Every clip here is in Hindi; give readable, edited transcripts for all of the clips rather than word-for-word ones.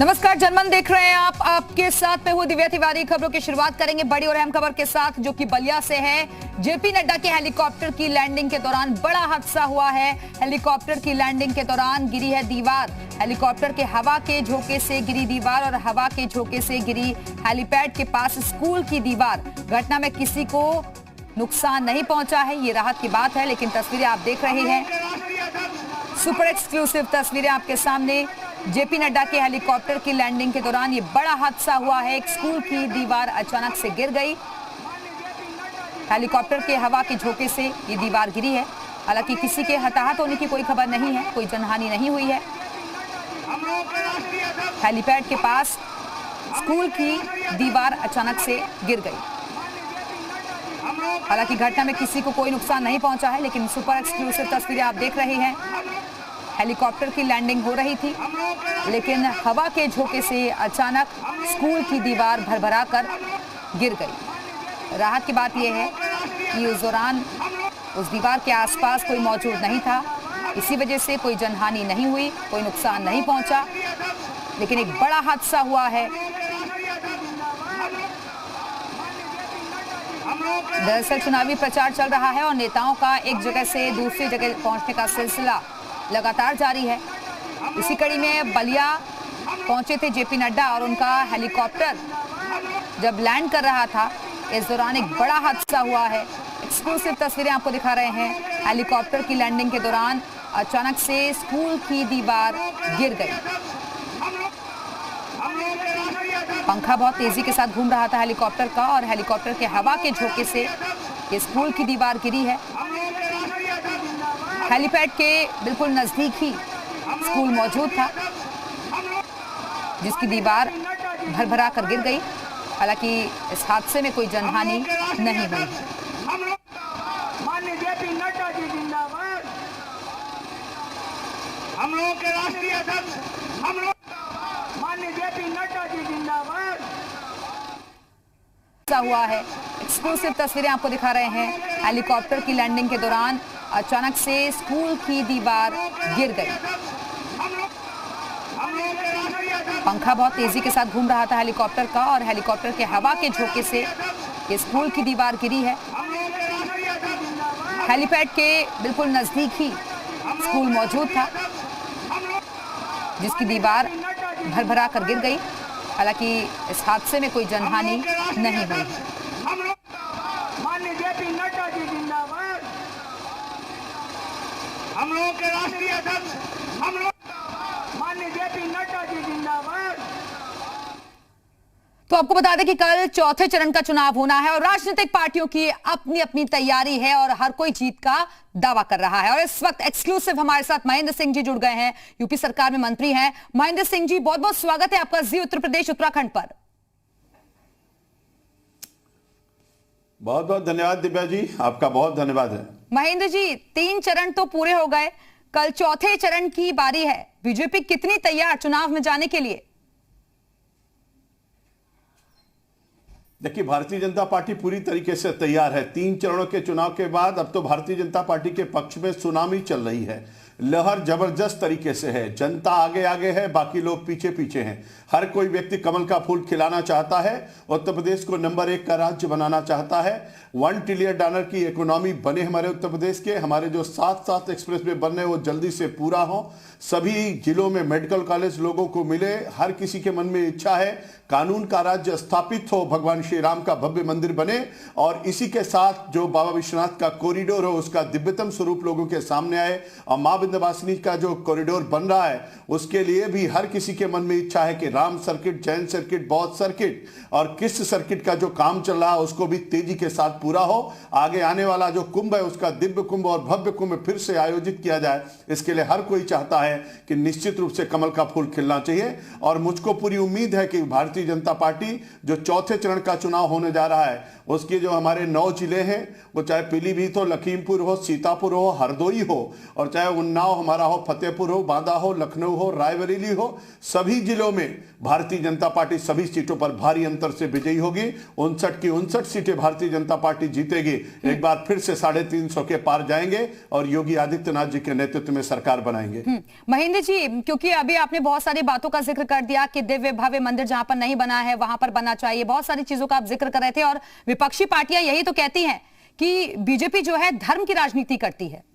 नमस्कार, जनमन देख रहे हैं आप। आपके साथ में हूं दिव्या तिवारी। खबरों की शुरुआत करेंगे बड़ी और अहम खबर के साथ, जो कि बलिया से है। जेपी नड्डा के हेलीकॉप्टर की लैंडिंग के दौरान बड़ा हादसा हुआ है। हेलीकॉप्टर की लैंडिंग के दौरान गिरी है दीवार। हेलीकॉप्टर के हवा के झोंके से गिरी दीवार और हवा के झोंके से गिरी हेलीपैड के पास स्कूल की दीवार। घटना में किसी को नुकसान नहीं पहुंचा है, ये राहत की बात है। लेकिन तस्वीरें आप देख रहे हैं, सुपर एक्सक्लूसिव तस्वीरें आपके सामने। जेपी नड्डा के हेलीकॉप्टर की लैंडिंग के दौरान ये बड़ा हादसा हुआ है। एक स्कूल की दीवार अचानक से गिर गई। हेलीकॉप्टर के हवा के झोंके से ये दीवार गिरी है। हालांकि किसी के हताहत होने की कोई खबर नहीं है, कोई जनहानि नहीं हुई है। हेलीपैड के पास स्कूल की दीवार अचानक से गिर गई। हालांकि घटना में किसी को कोई नुकसान नहीं पहुंचा है, लेकिन सुपर एक्सक्लूसिव तस्वीरें आप देख रहे हैं। हेलीकॉप्टर की लैंडिंग हो रही थी, लेकिन हवा के झोंके से अचानक स्कूल की दीवार भरभरा कर गिर गई। राहत की बात यह है कि उस दौरान उस दीवार के आसपास कोई मौजूद नहीं था, इसी वजह से कोई जनहानि नहीं हुई, कोई नुकसान नहीं पहुंचा। लेकिन एक बड़ा हादसा हुआ है। दरअसल चुनावी प्रचार चल रहा है और नेताओं का एक जगह से दूसरी जगह पहुंचने का सिलसिला लगातार जारी है। इसी कड़ी में बलिया पहुंचे थे जेपी नड्डा और उनका हेलीकॉप्टर जब लैंड कर रहा था, इस दौरान एक बड़ा हादसा हुआ है। एक्सक्लूसिव तस्वीरें आपको दिखा रहे हैं। हेलीकॉप्टर की लैंडिंग के दौरान अचानक से स्कूल की दीवार गिर गई। पंखा बहुत तेजी के साथ घूम रहा था हेलीकॉप्टर का, और हेलीकॉप्टर के हवा के झोंके से ये स्कूल की दीवार गिरी है। हेलीपैड के बिल्कुल नजदीक ही स्कूल मौजूद था, जिसकी दीवार भरभरा कर गिर गई। हालांकि इस हादसे में कोई जनहानि नहीं हुई। माननीय जेपी नड्डा जी जिंदाबाद। हम लोगों के राष्ट्रीय अध्यक्ष, हम लोग माननीय जेपी नड्डा जी जिंदाबाद। हुआ है। एक्सक्लूसिव तस्वीरें आपको दिखा रहे हैं। हेलीकॉप्टर की लैंडिंग के दौरान अचानक से स्कूल की दीवार गिर गई। पंखा बहुत तेजी के साथ घूम रहा था हेलीकॉप्टर का, और हेलीकॉप्टर के हवा के झोंके से ये स्कूल की दीवार गिरी है। हेलीपैड के बिल्कुल नजदीक ही स्कूल मौजूद था, जिसकी दीवार भरभरा कर गिर गई। हालांकि इस हादसे में कोई जनहानि नहीं हुई। माननीय जेपी नड्डा जी जिंदाबाद। हम लोगों के राष्ट्रीय अध्यक्ष, हम लोग माननीय जेपी नड्डा जी जिंदाबाद। तो आपको बता दें कि कल चौथे चरण का चुनाव होना है और राजनीतिक पार्टियों की अपनी अपनी तैयारी है और हर कोई जीत का दावा कर रहा है। और इस वक्त एक्सक्लूसिव हमारे साथ महेंद्र सिंह जी जुड़ गए हैं, यूपी सरकार में मंत्री हैं। महेंद्र सिंह जी, बहुत बहुत स्वागत है आपका जी उत्तर प्रदेश उत्तराखंड पर। बहुत बहुत धन्यवाद दिव्या जी, आपका बहुत धन्यवाद है। महेंद्र जी, 3 चरण तो पूरे हो गए, कल चौथे चरण की बारी है। बीजेपी कितनी तैयार चुनाव में जाने के लिए? देखिए, भारतीय जनता पार्टी पूरी तरीके से तैयार है। 3 चरणों के चुनाव के बाद अब तो भारतीय जनता पार्टी के पक्ष में सुनामी चल रही है। लहर जबरदस्त तरीके से है। जनता आगे आगे है, बाकी लोग पीछे पीछे हैं। हर कोई व्यक्ति कमल का फूल खिलाना चाहता है, उत्तर प्रदेश को नंबर 1 का राज्य बनाना चाहता है। $1 ट्रिलियन की इकोनॉमी बने हमारे उत्तर प्रदेश के। हमारे जो 7 एक्सप्रेस वे बन रहे हैं वो जल्दी से पूरा हो। सभी जिलों में मेडिकल कॉलेज लोगों को मिले। हर किसी के मन में इच्छा है कानून का राज्य स्थापित हो, भगवान श्री राम का भव्य मंदिर बने, और इसी के साथ जो बाबा विश्वनाथ का कॉरिडोर हो उसका दिव्यतम स्वरूप लोगों के सामने आए। और मां विंध्यवासिनी का जो कॉरिडोर बन रहा है उसके लिए भी हर किसी के मन में इच्छा है कि राम सर्किट, जैन सर्किट, बौद्ध सर्किट और किस सर्किट का जो काम चल रहा है उसको भी तेजी के साथ पूरा हो। आगे आने वाला जो कुंभ है उसका दिव्य कुंभ और भव्य कुंभ फिर से आयोजित किया जाए। इसके लिए हर कोई चाहता है कि निश्चित रूप से कमल का फूल खिलना चाहिए। और मुझको पूरी उम्मीद है कि भारतीय जनता पार्टी जो चौथे चरण का चुनाव होने जा रहा है उसके जो हमारे 9 जिले हैं, वो चाहे पीलीभीत हो, लखीमपुर हो, सीतापुर हो, हरदोई हो, और चाहे उन्नाव हमारा हो, फतेहपुर हो, बांदा हो, लखनऊ हो, रायबरेली हो, सभी जिलों में भारतीय जनता पार्टी सभी सीटों पर भारी अंतर से विजयी होगी। 59 की 59 सीटें भारतीय जनता पार्टी जीतेगी। एक बार फिर से 350 के पार जाएंगे और योगी आदित्यनाथ जी के नेतृत्व में सरकार बनाएंगे। महेंद्र जी, क्योंकि अभी आपने बहुत सारी बातों का जिक्र कर दिया कि दिव्य भव्य मंदिर जहां पर नहीं बना है वहां पर बनना चाहिए, बहुत सारी चीजों का आप जिक्र कर रहे थे, और विपक्षी पार्टियां यही तो कहती हैं कि बीजेपी जो है धर्म की राजनीति करती है।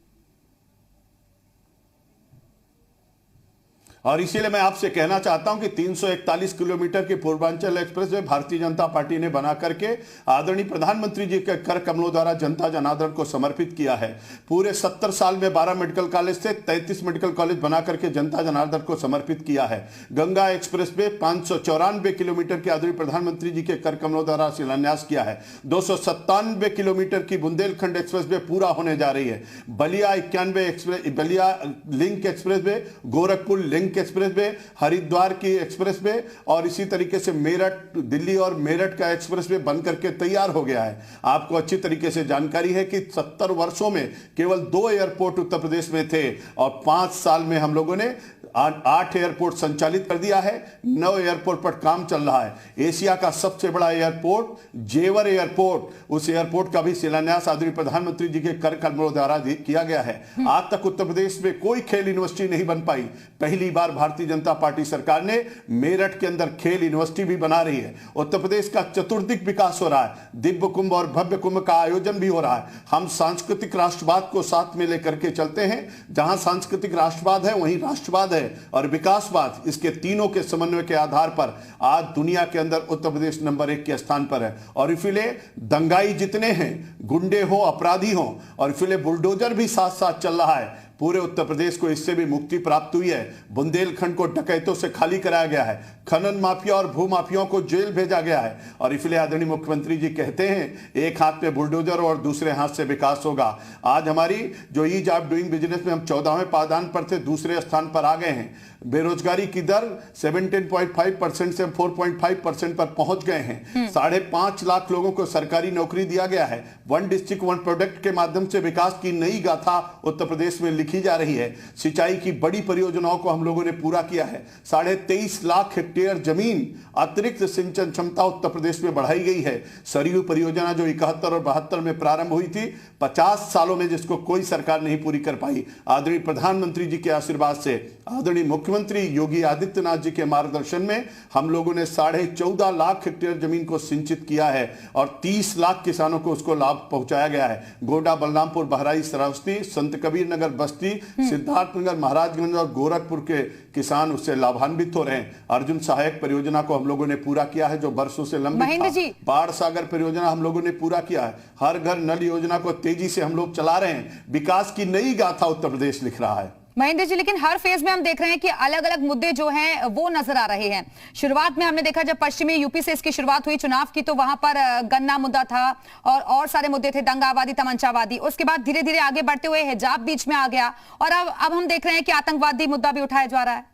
और इसीलिए मैं आपसे कहना चाहता हूं कि 341 किलोमीटर की पूर्वांचल एक्सप्रेसवे भारतीय जनता पार्टी ने बना करके आदरणीय प्रधानमंत्री जी के कर कमलों द्वारा जनता जनार्दन को समर्पित किया है। पूरे 70 साल में 12 मेडिकल कॉलेज से 33 मेडिकल कॉलेज बना करके जनता जनार्दन को समर्पित किया है। गंगा एक्सप्रेसवे 594 किलोमीटर के आदरणीय प्रधानमंत्री जी के कर कमलों द्वारा शिलान्यास किया है। 297 किलोमीटर की बुंदेलखंड एक्सप्रेसवे पूरा होने जा रही है। Ballia 91 express, Ballia link expressway, Gorakhpur link expressway, Haridwar की एक्सप्रेसवे और इसी तरीके से मेरठ, दिल्ली और मेरठ का एक्सप्रेसवे बन करके तैयार हो गया है। आपको अच्छी तरीके से जानकारी है कि 70 वर्षों में केवल 2 एयरपोर्ट उत्तर प्रदेश में थे और 5 साल में हम लोगों ने 8 एयरपोर्ट संचालित कर दिया है। 9 एयरपोर्ट पर काम चल रहा है। एशिया का सबसे बड़ा एयरपोर्ट जेवर एयरपोर्ट, उस एयरपोर्ट का भी शिलान्यास आदरणीय प्रधानमंत्री जी के कर कमलों द्वारा किया गया है। आज तक उत्तर प्रदेश में कोई खेल यूनिवर्सिटी नहीं बन पाई। पहली बार भारतीय जनता पार्टी सरकार ने मेरठ के अंदर खेल यूनिवर्सिटी भी बना रही है। उत्तर प्रदेश का चतुर्दिक विकास हो रहा है। दिव्य कुंभ और भव्य कुंभ का आयोजन भी हो रहा है। हम सांस्कृतिक राष्ट्रवाद को साथ में लेकर के चलते हैं। जहां सांस्कृतिक राष्ट्रवाद है वहीं राष्ट्रवाद है और विकासवाद, इसके तीनों के समन्वय के आधार पर आज दुनिया के अंदर उत्तर प्रदेश नंबर 1 के स्थान पर है। और इसलिए दंगाई जितने हैं, गुंडे हो, अपराधी हो, और इसलिए बुलडोजर भी साथ साथ चल रहा है। पूरे उत्तर प्रदेश को इससे भी मुक्ति प्राप्त हुई है। बुंदेलखंड को डकैतों से खाली कराया गया है। खनन माफिया और भू माफियाओं को जेल भेजा गया है। और इसलिए आदरणीय मुख्यमंत्री जी कहते हैं एक हाथ में बुलडोजर और दूसरे हाथ से विकास होगा। आज हमारी जो ईज ऑफ डूइंग बिजनेस में हम 14वें पायदान पर थे, दूसरे स्थान पर आ गए हैं। बेरोजगारी की दर 17.5% से 4.5% पर पहुंच गए हैं। 5.5 लाख लोगों को सरकारी नौकरी दिया गया है। 1 डिस्ट्रिक्ट 1 प्रोडक्ट के माध्यम से विकास की नई गाथा उत्तर प्रदेश में लिखी जा रही है। सिंचाई की बड़ी परियोजनाओं को हम लोगों ने पूरा किया है। 23.5 लाख हेक्टेयर जमीन अतिरिक्त सिंचन क्षमता उत्तर प्रदेश में बढ़ाई गई है। सरयू परियोजना जो 71 और 72 में प्रारंभ हुई थी, 50 सालों में जिसको कोई सरकार नहीं पूरी कर पाई, आदरणीय प्रधानमंत्री जी के आशीर्वाद से, आदरणीय मुख्यमंत्री योगी आदित्यनाथ जी के मार्गदर्शन में हम लोगों ने 14.5 लाख हेक्टेयर जमीन को सिंचित किया है और 30 लाख किसानों को उसको लाभ पहुंचाया गया है। गोड्डा, बलरामपुर, बहराइच, श्रावस्ती, संत कबीर नगर, बस्ती, सिद्धार्थनगर, महाराजगंज और गोरखपुर के किसान उससे लाभान्वित हो रहे हैं। अर्जुन सहायक परियोजना को हम लोगों ने पूरा किया है जो वर्षों से लंबित था। बाढ़ सागर परियोजना हम लोगों ने पूरा किया है। हर घर नल योजना को तेजी से हम लोग चला रहे हैं। विकास की नई गाथा उत्तर प्रदेश लिख रहा है। महेंद्र जी, लेकिन हर फेज में हम देख रहे हैं कि अलग अलग मुद्दे जो हैं वो नजर आ रहे हैं। शुरुआत में हमने देखा जब पश्चिमी यूपी से इसकी शुरुआत हुई चुनाव की, तो वहां पर गन्ना मुद्दा था और सारे मुद्दे थे, दंगावादी, तमंचावादी। उसके बाद धीरे धीरे आगे बढ़ते हुए हिजाब बीच में आ गया और अब हम देख रहे हैं कि आतंकवादी मुद्दा भी उठाया जा रहा है।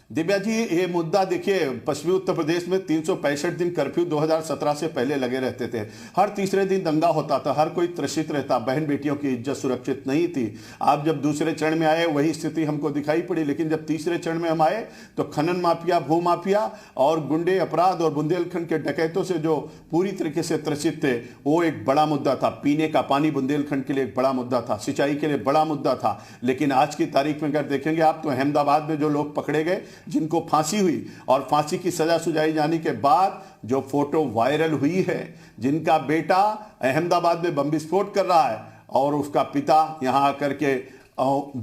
दिव्या जी, ये मुद्दा देखिए, पश्चिमी उत्तर प्रदेश में 365 दिन कर्फ्यू 2017 से पहले लगे रहते थे। हर तीसरे दिन दंगा होता था, हर कोई त्रसित रहता, बहन बेटियों की इज्जत सुरक्षित नहीं थी। आप जब दूसरे चरण में आए वही स्थिति हमको दिखाई पड़ी, लेकिन जब तीसरे चरण में हम आए तो खनन माफिया, भू माफिया और गुंडे अपराध और बुंदेलखंड के डकैतों से जो पूरी तरीके से त्रसित थे, वो एक बड़ा मुद्दा था। पीने का पानी बुंदेलखंड के लिए एक बड़ा मुद्दा था, सिंचाई के लिए बड़ा मुद्दा था। लेकिन आज की तारीख में अगर देखेंगे आप तो अहमदाबाद में जो लोग पकड़े गए, जिनको फांसी हुई और फांसी की सजा सुझाई जाने के बाद जो फोटो वायरल हुई है, जिनका बेटा अहमदाबाद में बम विस्फोट कर रहा है और उसका पिता यहां आकर के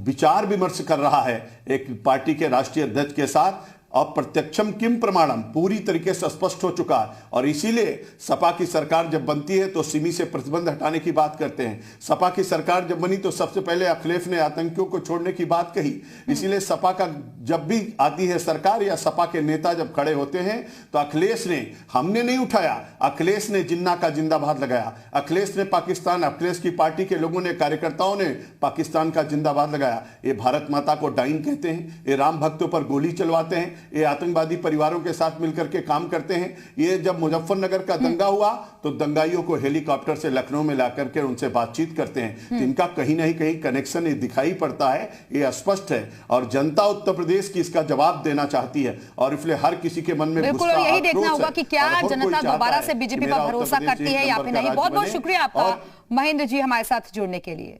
विचार विमर्श कर रहा है एक पार्टी के राष्ट्रीय अध्यक्ष के साथ, अप्रत्यक्षम किम प्रमाणम पूरी तरीके से स्पष्ट हो चुका है। और इसीलिए सपा की सरकार जब बनती है तो सिमी से प्रतिबंध हटाने की बात करते हैं। सपा की सरकार जब बनी तो सबसे पहले अखिलेश ने आतंकियों को छोड़ने की बात कही। इसीलिए सपा का जब भी आती है सरकार या सपा के नेता जब खड़े होते हैं तो अखिलेश ने, हमने नहीं उठाया, अखिलेश ने जिन्ना का जिंदाबाद लगाया। अखिलेश ने पाकिस्तान, अखिलेश की पार्टी के लोगों ने, कार्यकर्ताओं ने पाकिस्तान का जिंदाबाद लगाया। ये भारत माता को डाइन कहते हैं, ये राम भक्तों पर गोली चलवाते हैं, ये आतंकवादी परिवारों के साथ मिलकर के काम करते हैं। ये जब मुजफ्फरनगर का दंगा हुआ तो दंगाइयों को हेलीकॉप्टर से लखनऊ में लाकर के उनसे बातचीत करते हैं, तो इनका कहीं ना कहीं कनेक्शन दिखाई पड़ता है, ये स्पष्ट है। और जनता उत्तर प्रदेश की इसका जवाब देना चाहती है और इसलिए हर किसी के मन में बिल्कुल, और यही देखना होगा कि क्या जनता दोबारा से बीजेपी पर भरोसा करती है या फिर नहीं। बहुत बहुत शुक्रिया आपका महेंद्र जी हमारे साथ जुड़ने के लिए।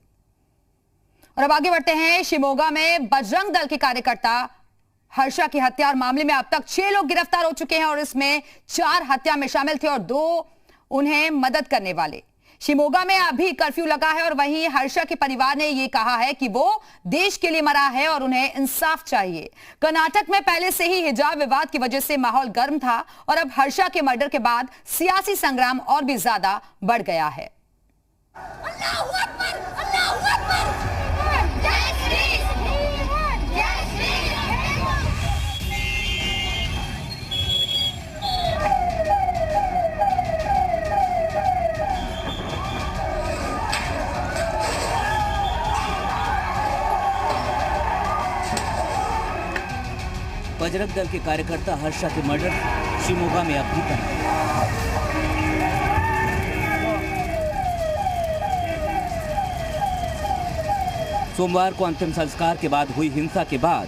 और अब आगे बढ़ते हैं। शिमोगा में बजरंग दल के कार्यकर्ता हर्षा की हत्या मामले में अब तक 6 लोग गिरफ्तार हो चुके हैं और इसमें 4 हत्या में शामिल थे और 2 उन्हें मदद करने वाले। शिमोगा में अभी कर्फ्यू लगा है और वहीं हर्षा के परिवार ने यह कहा है कि वो देश के लिए मरा है और उन्हें इंसाफ चाहिए। कर्नाटक में पहले से ही हिजाब विवाद की वजह से माहौल गर्म था और अब हर्षा के मर्डर के बाद सियासी संग्राम और भी ज्यादा बढ़ गया है। बजरंग दल के कार्यकर्ता हर्षा के मर्डर शिमोगा में अब भी तनाव। सोमवार को अंतिम संस्कार के बाद हुई हिंसा के बाद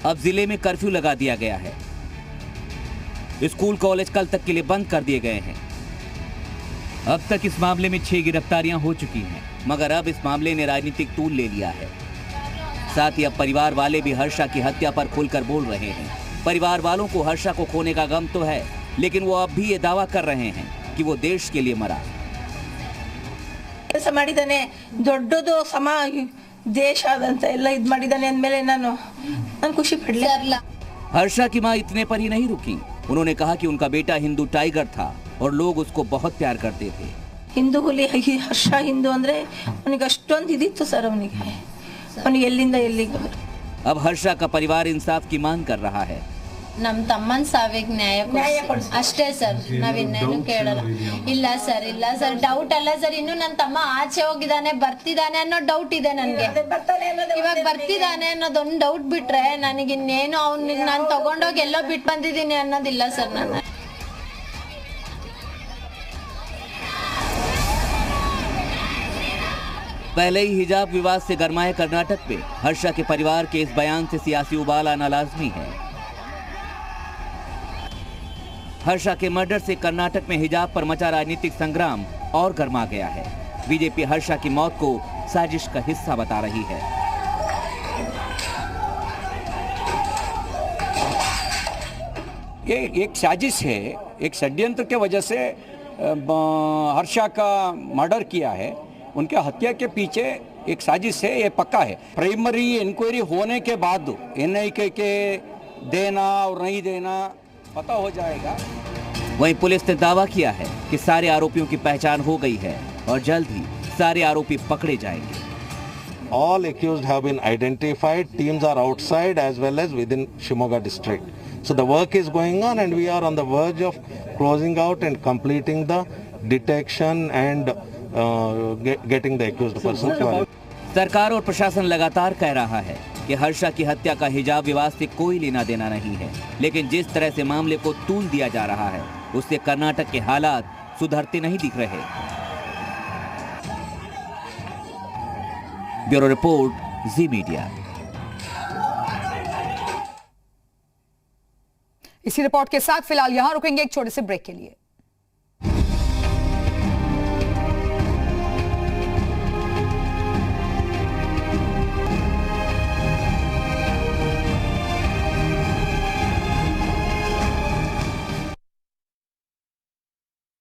अब जिले में कर्फ्यू लगा दिया गया है। स्कूल कॉलेज कल तक के लिए बंद कर दिए गए हैं। अब तक इस मामले में 6 गिरफ्तारियां हो चुकी हैं, मगर अब इस मामले ने राजनीतिक तूल ले लिया है। साथ ही अब परिवार वाले भी हर्षा की हत्या पर खुलकर बोल रहे हैं। परिवार वालों को हर्षा को खोने का गम तो है, लेकिन वो अब भी ये दावा कर रहे हैं कि वो देश के लिए मरा। ಕೆಲಸ ಮಾಡಿದಾನೆ, ದೊಡ್ಡದು ದೇಶ ಆದಂತ ಎಲ್ಲ ಇದು ಮಾಡಿದಾನೆ ಅಂದಮೇಲೆ ನಾನು ಖುಷಿ ಪಡಲಿಲ್ಲ। हर्षा की मां इतने पर ही नहीं रुकी। उन्होंने कहा कि उनका बेटा हिंदू टाइगर था और लोग उसको बहुत प्यार करते थे। ಹಿಂದೂ ಹುಲಿ ಹರ್ಷ ಹಿಂದೂ ಅಂದ್ರೆ ಅವನಿಗೆ ಅಷ್ಟೊಂದು ಇದಿತ್ತು ಸರ್, ಅವನಿಗೆ ಎಲ್ಲಿಂದ ಎಲ್ಲಿಗೆ। अब हर्षा का परिवार इंसाफ की मांग कर रहा है। ನಮ್ಮ ತಮ್ಮನ ಸಾವಿಗೆ ನ್ಯಾಯ ಕೊಡಿಸಿ ಅಷ್ಟೇ ಸರ್, ನಾವಿನ್ನೇನು ಕೇಳಲ್ಲ। ಇಲ್ಲ ಸರ್ ಡೌಟ್ ಅಲ್ಲ ಸರ್, ಇನ್ನು ನನ್ನ ತಮ್ಮ ಆಚೆ ಹೋಗಿದ್ದಾನೆ ಬರ್ತಿದ್ದಾನೆ ಅನ್ನೋ ಡೌಟ್ ಇದೆ ನನಗೆ। ಇವಾಗ ಬರ್ತಿದ್ದಾನೆ ಅನ್ನೋದೊಂದು ಡೌಟ್ ಬಿಟ್ರೆ ನನಗೆ ಇನ್ನೇನು ಅವ್ನಿಗೆ ನಾನು ತಗೊಂಡೋಗಿ ಎಲ್ಲೋ ಬಿಟ್ಟು ಬಂದಿದ್ದೀನಿ ಅನ್ನೋದಿಲ್ಲ ಸರ್। ನಾನು पहले ही हिजाब विवाद से गरमाए कर्नाटक में हर्षा के परिवार के इस बयान से सियासी उबाल आना लाजमी है। हर्षा के मर्डर से कर्नाटक में हिजाब पर मचा राजनीतिक संग्राम और गर्मा गया है। बीजेपी हर्षा की मौत को साजिश का हिस्सा बता रही है। ये एक साजिश है, एक षड्यंत्र के वजह से हर्षा का मर्डर किया है। उनके हत्या के पीछे एक साजिश है, ये पक्का है। प्राइमरी इंक्वायरी होने के बाद एनआईए के देना और नहीं देना पता हो जाएगा। वहीं पुलिस ने दावा किया है कि सारे आरोपियों की पहचान हो गई है और जल्द ही सारे आरोपी पकड़े जाएंगे। All accused have been identified. Teams are outside as well as within Shimoga district. So the work is going on and we are on the verge of closing out and completing the detection and getting the accused person. सरकार और प्रशासन लगातार कह रहा है कि हर्षा की हत्या का हिजाब विवाद से कोई लेना देना नहीं है, लेकिन जिस तरह से मामले को तूल दिया जा रहा है उससे कर्नाटक के हालात सुधरते नहीं दिख रहे। ब्यूरो रिपोर्ट, जी मीडिया। इसी रिपोर्ट के साथ फिलहाल यहां रुकेंगे एक छोटे से ब्रेक के लिए।